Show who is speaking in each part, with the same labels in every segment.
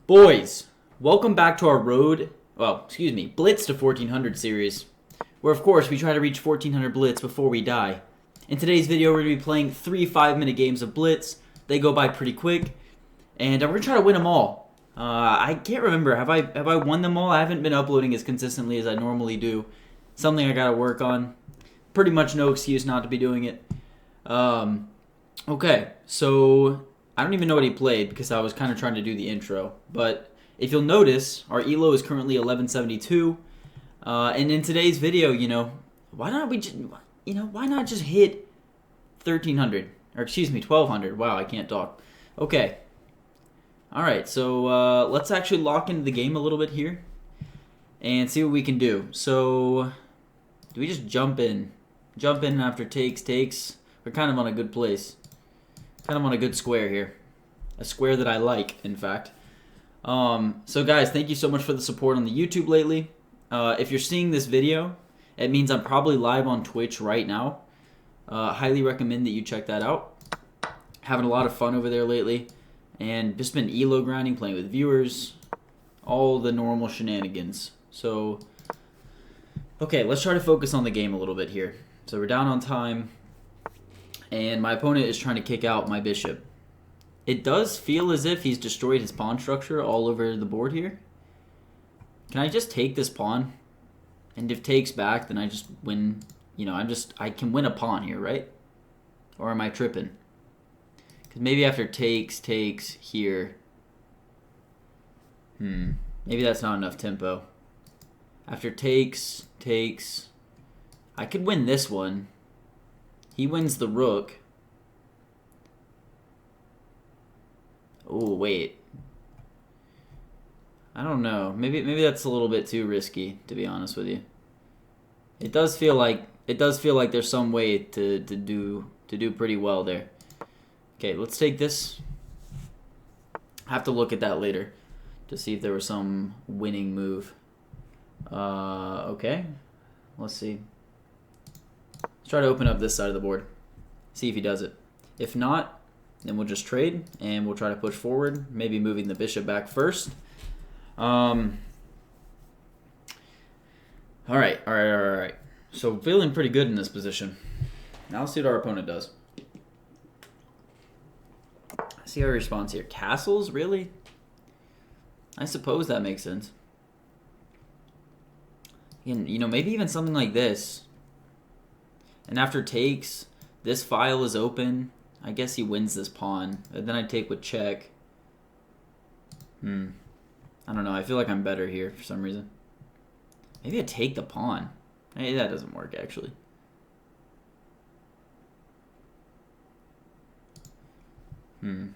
Speaker 1: Boys, welcome back to our Blitz to 1400 series, where of course we try to reach 1400 Blitz before we die. In today's video, we're going to be playing 3 5-minute games of Blitz. They go by pretty quick, and we're going to try to win them all. I can't remember, have I won them all? I haven't been uploading as consistently as I normally do. Something I got to work on. Pretty much no excuse not to be doing it. Okay, so I don't even know what he played because I was kind of trying to do the intro. But if you'll notice, our elo is currently 1172. And in today's video, why not just hit 1300? Or excuse me, 1200. Wow, I can't talk. Okay. Alright, so let's actually lock into the game a little bit here and see what we can do. So, do we just jump in? Jump in after takes. We're kind of on a good place. Kind of on a good square here. A square that I like, in fact. So guys, thank you so much for the support on the YouTube lately. If you're seeing this video, it means I'm probably live on Twitch right now. Highly recommend that you check that out. Having a lot of fun over there lately. And just been elo grinding, playing with viewers. All the normal shenanigans. So, okay, let's try to focus on the game a little bit here. So we're down on time. And my opponent is trying to kick out my bishop. It does feel as if he's destroyed his pawn structure all over the board here. Can I just take this pawn? And if takes back, then I just win. I can win a pawn here, right? Or am I tripping? Because maybe after takes here. Maybe that's not enough tempo. After takes. I could win this one. He wins the rook. Oh, wait. I don't know. Maybe that's a little bit too risky, to be honest with you. It does feel like there's some way to do pretty well there. Okay, let's take this. I have to look at that later to see if there was some winning move. Okay. Let's see. Let's try to open up this side of the board. See if he does it. If not, then we'll just trade and we'll try to push forward. Maybe moving the bishop back first. Alright. So feeling pretty good in this position. Now let's see what our opponent does. See how he responds here. Castles? Really? I suppose that makes sense. And, maybe even something like this. And after takes, this file is open. I guess he wins this pawn. And then I take with check. I don't know. I feel like I'm better here for some reason. Maybe I take the pawn. Hey, that doesn't work, actually. Maybe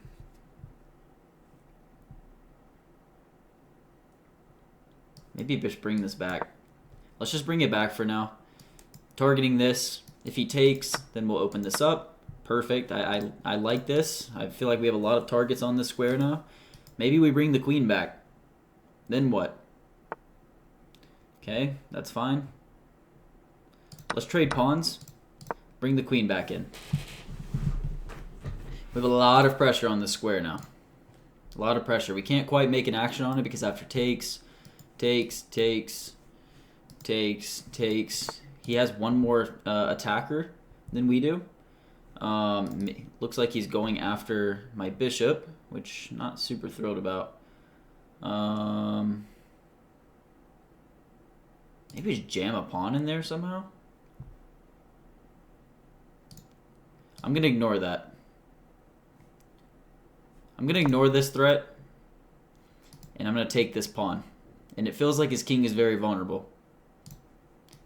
Speaker 1: just bring this back. Let's just bring it back for now. Targeting this. If he takes, then we'll open this up. Perfect. I like this. I feel like we have a lot of targets on this square now. Maybe we bring the queen back. Then what? Okay, that's fine. Let's trade pawns. Bring the queen back in. We have a lot of pressure on this square now. A lot of pressure. We can't quite make an action on it because after takes. He has one more attacker than we do. Looks like he's going after my bishop, which not super thrilled about. Maybe just jam a pawn in there somehow. I'm going to ignore that. I'm going to ignore this threat. And I'm going to take this pawn. And it feels like his king is very vulnerable.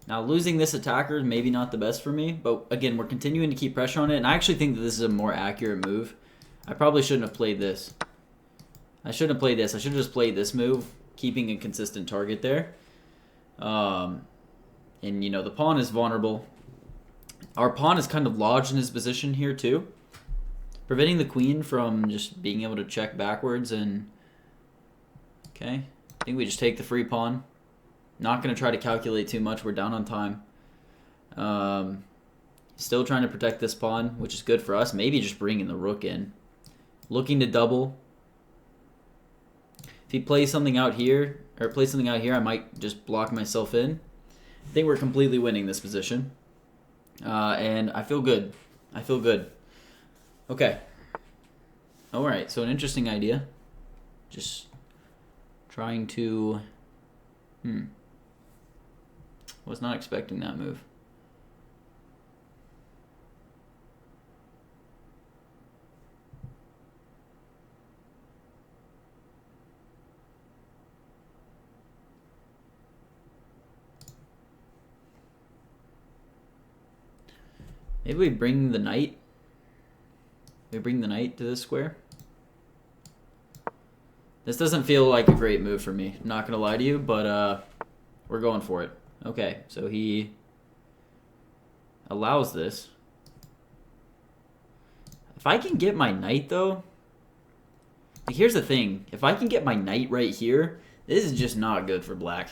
Speaker 1: Now, losing this attacker is maybe not the best for me, but again, we're continuing to keep pressure on it, and I actually think that this is a more accurate move. I probably shouldn't have played this. I shouldn't have played this. I should have just played this move, keeping a consistent target there. And, the pawn is vulnerable. Our pawn is kind of lodged in his position here, too, preventing the queen from just being able to check backwards. And okay, I think we just take the free pawn. Not going to try to calculate too much. We're down on time. Still trying to protect this pawn, which is good for us. Maybe just bringing the rook in. Looking to double. If he plays something out here, or plays something out here, I might just block myself in. I think we're completely winning this position. And I feel good. I feel good. Okay. Alright, so an interesting idea. Just trying to... Was not expecting that move. Maybe we bring the knight. We bring the knight to this square. This doesn't feel like a great move for me. I'm not gonna lie to you, but we're going for it. Okay, so he allows this. If I can get my knight though, like here's the thing. If I can get my knight right here, this is just not good for black.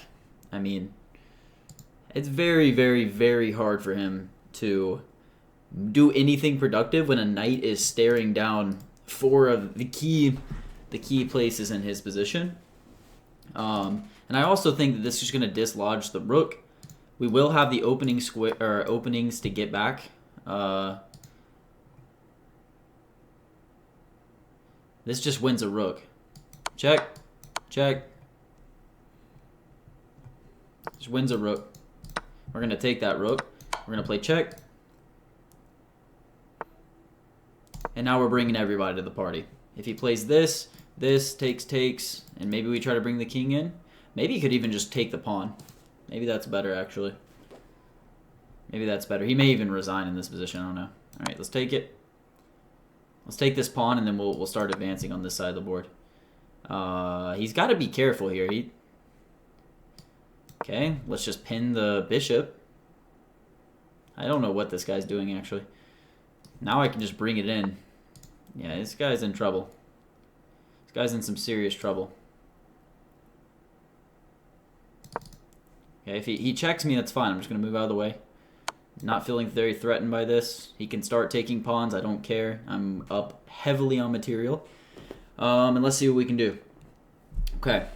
Speaker 1: I mean, it's very, very, very hard for him to do anything productive when a knight is staring down 4 of the key places in his position. And I also think that this is just going to dislodge the rook. We will have the opening square or openings to get back. This just wins a rook. Check, check. Just wins a rook. We're going to take that rook. We're going to play check. And now we're bringing everybody to the party. If he plays this, takes, and maybe we try to bring the king in. Maybe he could even just take the pawn. Maybe that's better, actually. Maybe that's better. He may even resign in this position. I don't know. All right, let's take it. Let's take this pawn, and then we'll start advancing on this side of the board. He's got to be careful here. Okay, let's just pin the bishop. I don't know what this guy's doing, actually. Now I can just bring it in. Yeah, this guy's in trouble. This guy's in some serious trouble. Okay, if he checks me, that's fine. I'm just going to move out of the way. Not feeling very threatened by this. He can start taking pawns. I don't care. I'm up heavily on material. And let's see what we can do. Okay.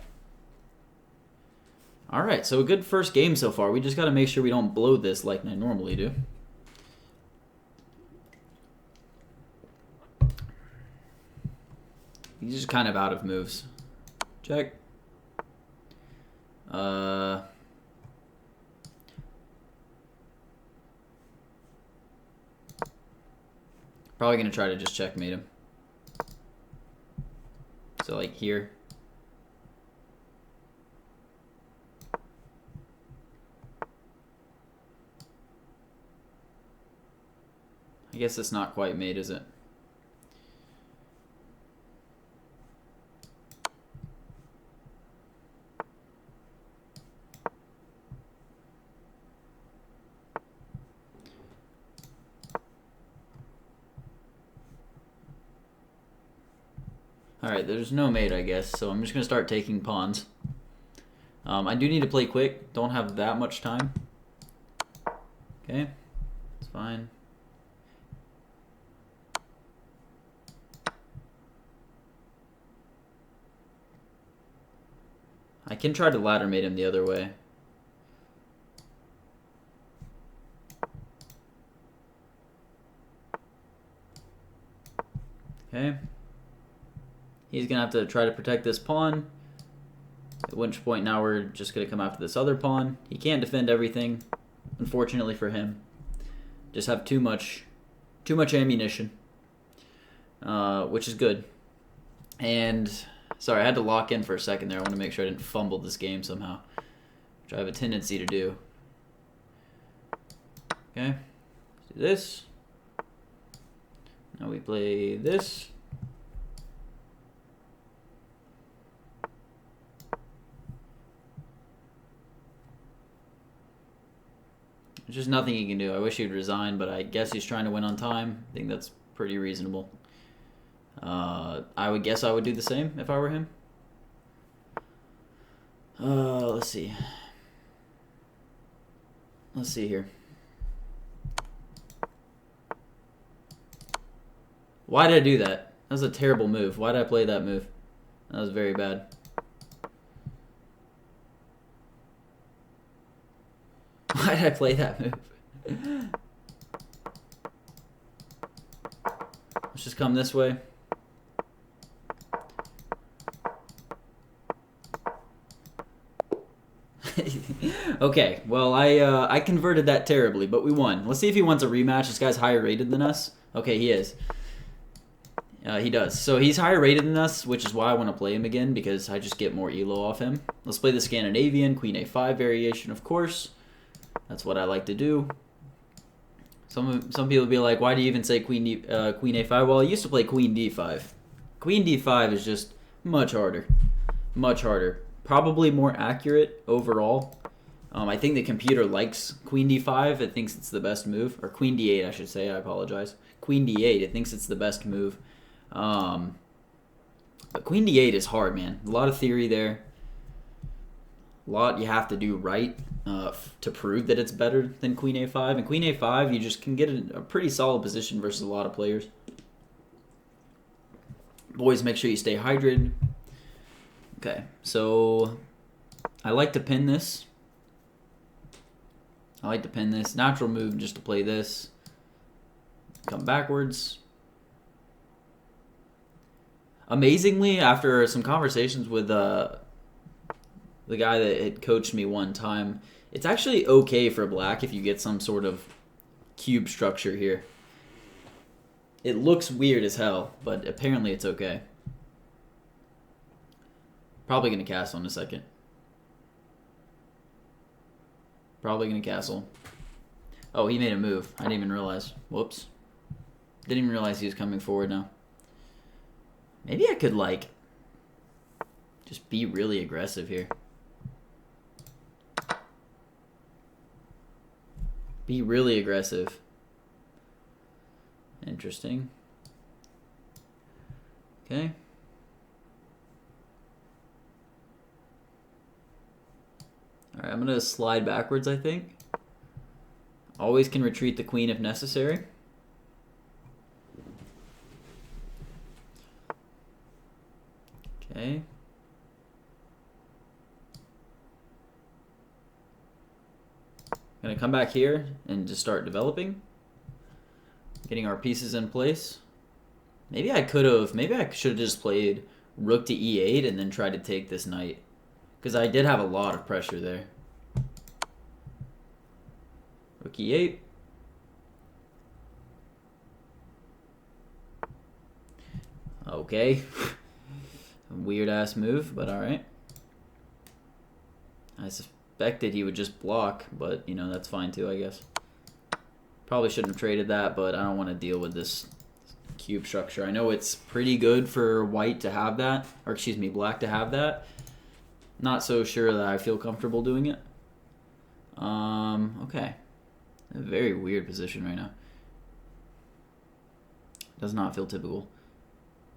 Speaker 1: Alright, so a good first game so far. We just got to make sure we don't blow this like I normally do. He's just kind of out of moves. Check. Probably going to try to just checkmate him. So, like, here. I guess it's not quite made, is it? Alright, there's no mate, I guess, so I'm just going to start taking pawns. I do need to play quick. Don't have that much time. Okay, it's fine. I can try to ladder mate him the other way. Okay. He's going to have to try to protect this pawn. At which point now we're just going to come after this other pawn. He can't defend everything, unfortunately for him. Just have too much ammunition, which is good. And, sorry, I had to lock in for a second there. I want to make sure I didn't fumble this game somehow, which I have a tendency to do. Okay, let's do this. Now we play this. There's just nothing he can do. I wish he'd resign, but I guess he's trying to win on time. I think that's pretty reasonable. I would guess I would do the same if I were him. Let's see. Let's see here. Why did I do that? That was a terrible move. Why did I play that move? That was very bad. Why did I play that move? Let's just come this way. Okay, well, I converted that terribly, but we won. Let's see if he wants a rematch. This guy's higher rated than us. Okay, he is. He does. So he's higher rated than us, which is why I want to play him again, because I just get more elo off him. Let's play the Scandinavian, Queen A5 variation, of course. That's what I like to do. Some people be like, why do you even say Queen A5? Well, I used to play Queen D5. Queen D5 is just much harder. Much harder. Probably more accurate overall. I think the computer likes Queen D5. It thinks it's the best move. Or Queen D8, I should say. I apologize. Queen D8, it thinks it's the best move. But Queen D8 is hard, man. A lot of theory there. A lot you have to do right to prove that it's better than Queen A5. And Queen A5, you just can get a pretty solid position versus a lot of players. Boys, make sure you stay hydrated. Okay, so I like to pin this. Natural move just to play this. Come backwards. Amazingly, after some conversations with the guy that had coached me one time, it's actually okay for black if you get some sort of cube structure here. It looks weird as hell, but apparently it's okay. Probably going to castle in a second. Probably going to castle. Oh, he made a move. I didn't even realize. Whoops. Didn't even realize he was coming forward now. Maybe I could, like, just be really aggressive here. Be really aggressive. Interesting. Okay. Alright, I'm going to slide backwards, I think. Always can retreat the queen if necessary. Okay. Gonna come back here and just start developing. Getting our pieces in place. Maybe I should have just played rook to e8 and then tried to take this knight. Because I did have a lot of pressure there. Rook e8. Okay. Weird ass move, but alright. I suspected he would just block, but you know, that's fine too, I guess. Probably shouldn't have traded that, but I don't want to deal with this cube structure. I know it's pretty good for white to have that, or excuse me, black to have that. Not so sure that I feel comfortable doing it. Okay. A very weird position right now. Does not feel typical.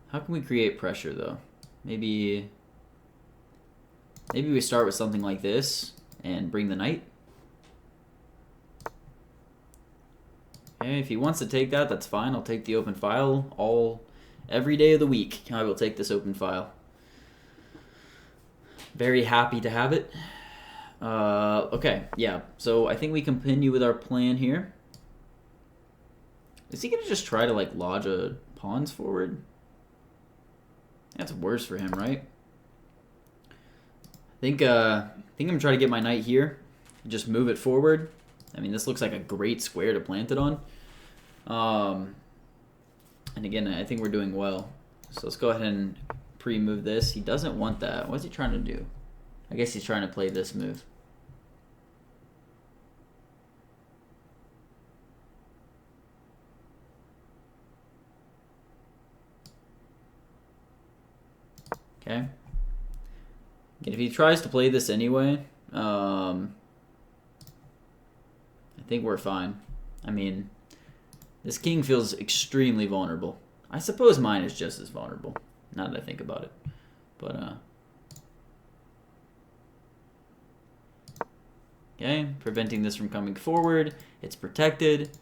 Speaker 1: How can we create pressure though? Maybe we start with something like this and bring the knight. Okay, if he wants to take that, that's fine. I'll take the open file every day of the week. I will take this open file. Very happy to have it. Okay, yeah. So I think we continue with our plan here. Is he gonna just try to like lodge a pawns forward? That's worse for him, right? I think I'm gonna try to get my knight here. Just move it forward. I mean, this looks like a great square to plant it on. And again, I think we're doing well. So let's go ahead and pre-move this. He doesn't want that. What's he trying to do? I guess he's trying to play this move. Okay. Again, if he tries to play this anyway, I think we're fine. I mean, this king feels extremely vulnerable. I suppose mine is just as vulnerable, now that I think about it. But, okay, preventing this from coming forward. It's protected.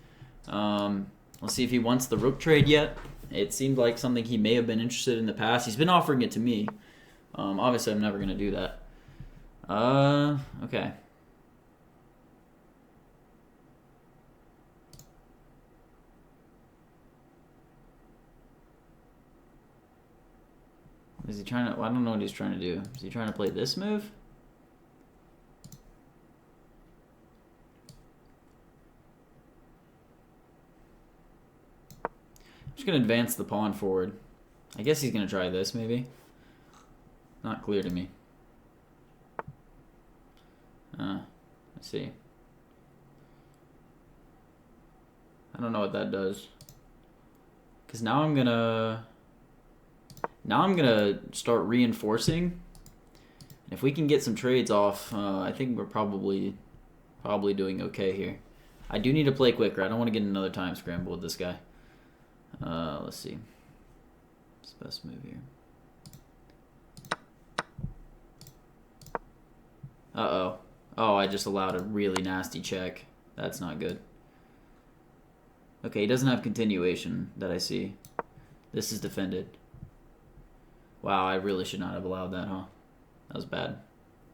Speaker 1: Let's see if he wants the rook trade yet. It seemed like something he may have been interested in the past. He's been offering it to me. Obviously, I'm never going to do that. Okay. Is he trying to... I don't know what he's trying to do. Is he trying to play this move? I'm just going to advance the pawn forward. I guess he's going to try this, maybe. Not clear to me. Let's see. I don't know what that does. Because now I'm gonna start reinforcing. And if we can get some trades off, I think we're probably doing okay here. I do need to play quicker. I don't want to get another time scramble with this guy. Let's see. What's the best move here? Uh-oh. Oh, I just allowed a really nasty check. That's not good. Okay, he doesn't have continuation that I see. This is defended. Wow, I really should not have allowed that, huh? That was bad.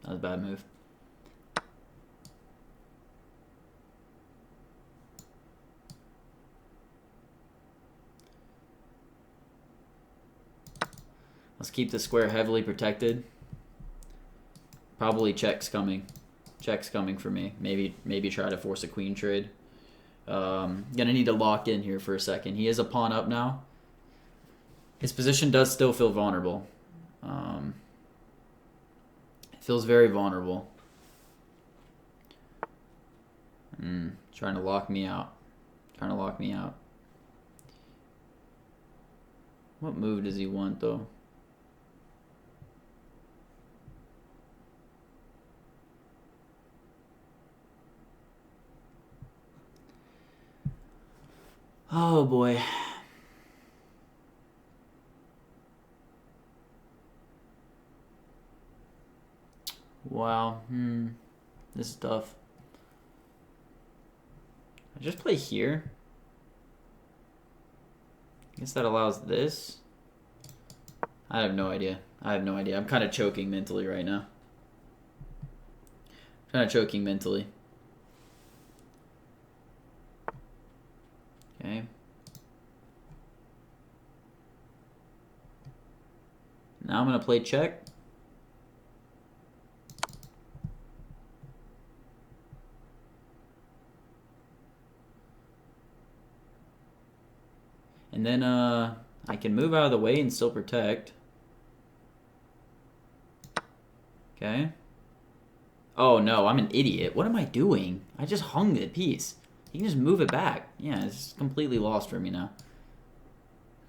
Speaker 1: That was a bad move. Let's keep the square heavily protected. Probably check's coming. Check's coming for me. Maybe try to force a queen trade. Gonna need to lock in here for a second. He is a pawn up now. His position does still feel vulnerable. It feels very vulnerable. Trying to lock me out. Trying to lock me out. What move does he want, though? Oh boy. Wow. This is tough. I just play here. I guess that allows this. I have no idea. I have no idea. I'm kind of choking mentally right now. Kind of choking mentally. Okay. Now I'm going to play check. And then I can move out of the way and still protect. Okay. Oh no, I'm an idiot. What am I doing? I just hung the piece. You can just move it back. Yeah, it's completely lost for me now.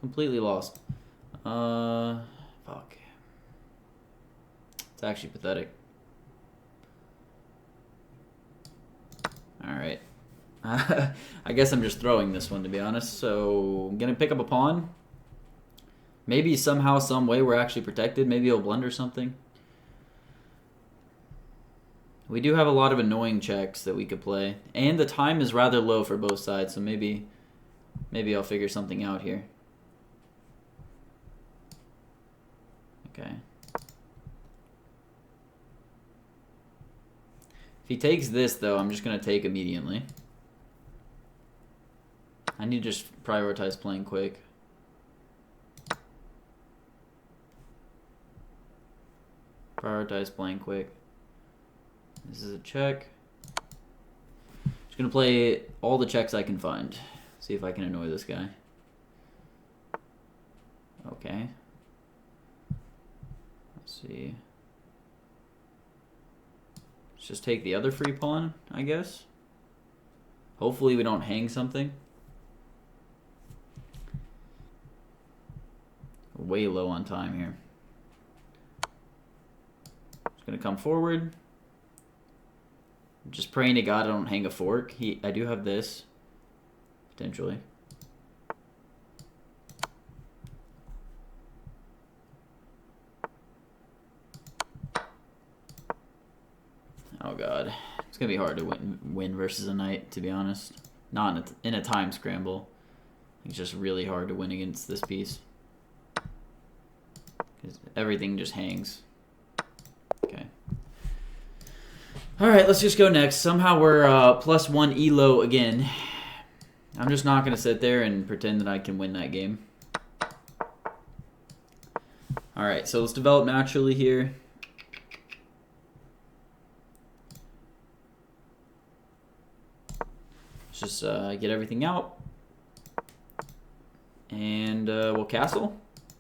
Speaker 1: Completely lost. Fuck. It's actually pathetic. Alright. I guess I'm just throwing this one, to be honest. So, I'm going to pick up a pawn. Maybe somehow, some way we're actually protected. Maybe he'll blunder something. We do have a lot of annoying checks that we could play. And the time is rather low for both sides, so maybe I'll figure something out here. Okay. If he takes this, though, I'm just going to take immediately. I need to just prioritize playing quick. Prioritize playing quick. This is a check. Just going to play all the checks I can find. See if I can annoy this guy. Okay. Let's see. Let's just take the other free pawn, I guess. Hopefully we don't hang something. We're way low on time here. Just going to come forward. Just praying to God I don't hang a fork. I do have this, potentially. Oh God, it's gonna be hard to win versus a knight, to be honest. Not in a time scramble. It's just really hard to win against this piece because everything just hangs. Okay. All right, let's just go next. Somehow we're +1 elo again. I'm just not gonna sit there and pretend that I can win that game. All Alright, so let's develop naturally here. Let's just get everything out. And we'll castle.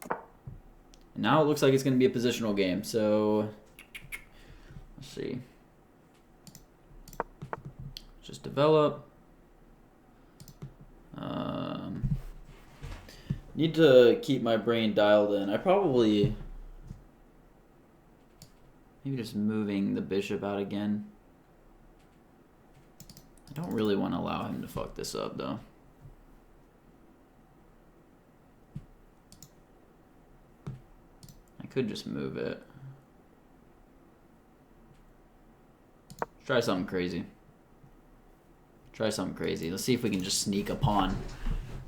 Speaker 1: And now it looks like it's going to be a positional game. So, let's see. Just develop. Need to keep my brain dialed in. I probably... Maybe just moving the bishop out again. I don't really want to allow him to fuck this up, though. I could just move it. Try something crazy. Try something crazy. Let's see if we can just sneak a pawn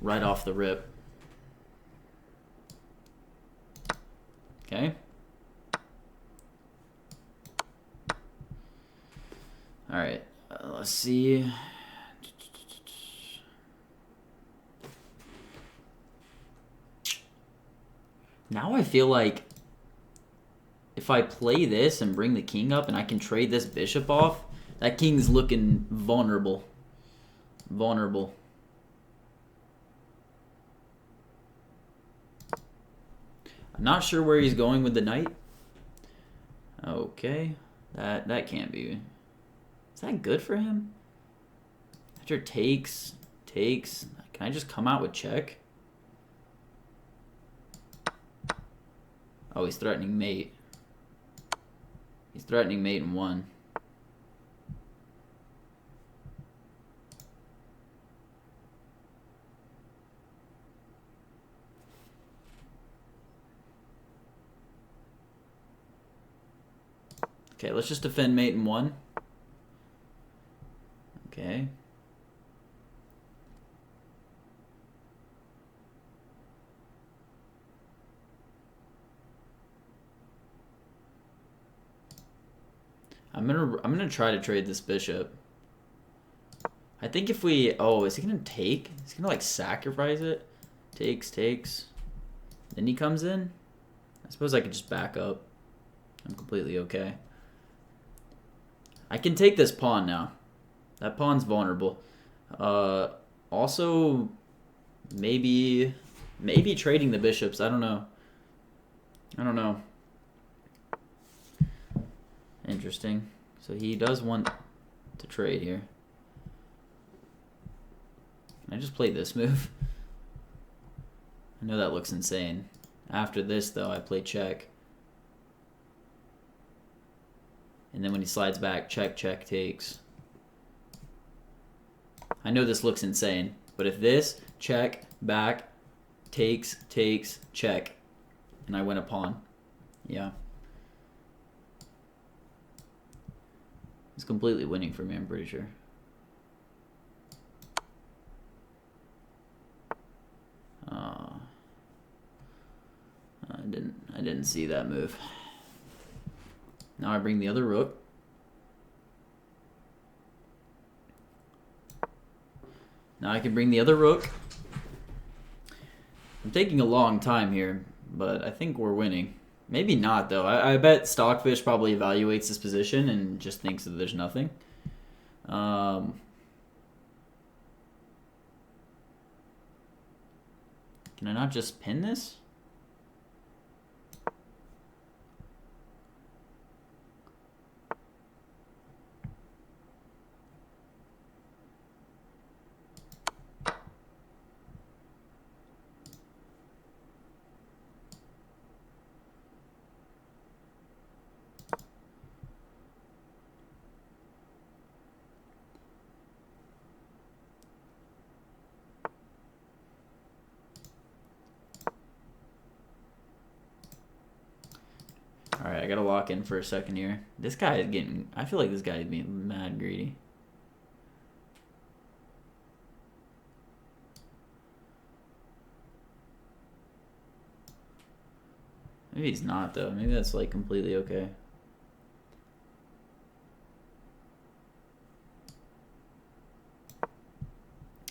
Speaker 1: right off the rip. Okay. All right. Let's see. Now I feel like if I play this and bring the king up and I can trade this bishop off, that king's looking vulnerable. Vulnerable. I'm not sure where he's going with the knight. Okay. That can't be. Is that good for him? After takes. Can I just come out with check? Oh, he's threatening mate. He's threatening mate in 1. Okay, let's just defend mate in 1. Okay. I'm gonna try to trade this bishop. I think if we... Oh, is he gonna take? He's gonna like sacrifice it? Takes. Then he comes in? I suppose I could just back up. I'm completely okay. I can take this pawn now. That pawn's vulnerable. Also, maybe trading the bishops. I don't know. Interesting. So he does want to trade here. Can I just play this move? I know that looks insane. After this, though, I play check. And then when he slides back, check, takes. I know this looks insane, but if this, check, back, takes, check, and I win a pawn. Yeah. It's completely winning for me, I'm pretty sure. I didn't see that move. Now I bring the other rook. Now I can bring the other rook. I'm taking a long time here, but I think we're winning. Maybe not, though. I bet Stockfish probably evaluates this position and just thinks that there's nothing. Can I not just pin this? Alright, I gotta lock in for a second here. This guy is getting... I feel like this guy is being mad greedy. Maybe he's not, though. Maybe that's, like, completely okay.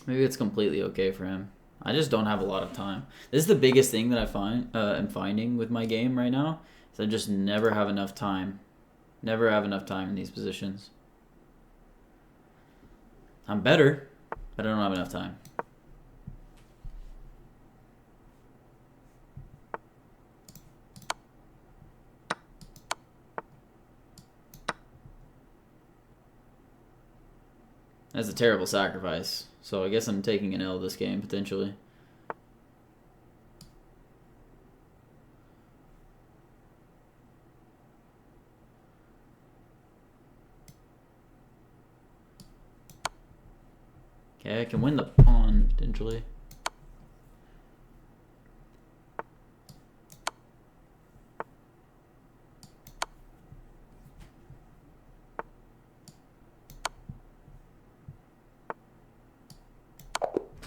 Speaker 1: Maybe it's completely okay for him. I just don't have a lot of time. This is the biggest thing that I'm finding with my game right now. Is I just never have enough time. Never have enough time in these positions. I'm better, but I don't have enough time. That's a terrible sacrifice. So I guess I'm taking an L this game, potentially. Okay, I can win the pawn, potentially.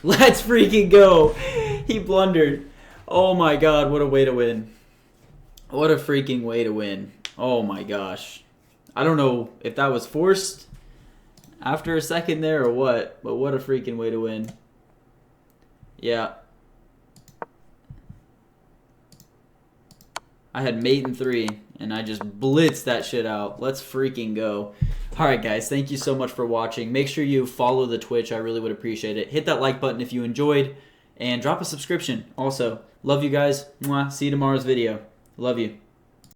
Speaker 1: Let's freaking go. He blundered. Oh my god, what a way to win. What a freaking way to win. Oh my gosh. I don't know if that was forced after a second there or what, but what a freaking way to win. Yeah. I had mate in 3, and I just blitzed that shit out. Let's freaking go. Alright guys, thank you so much for watching. Make sure you follow the Twitch. I really would appreciate it. Hit that like button if you enjoyed, and drop a subscription also. Love you guys. Mwah. See you tomorrow's video. Love you.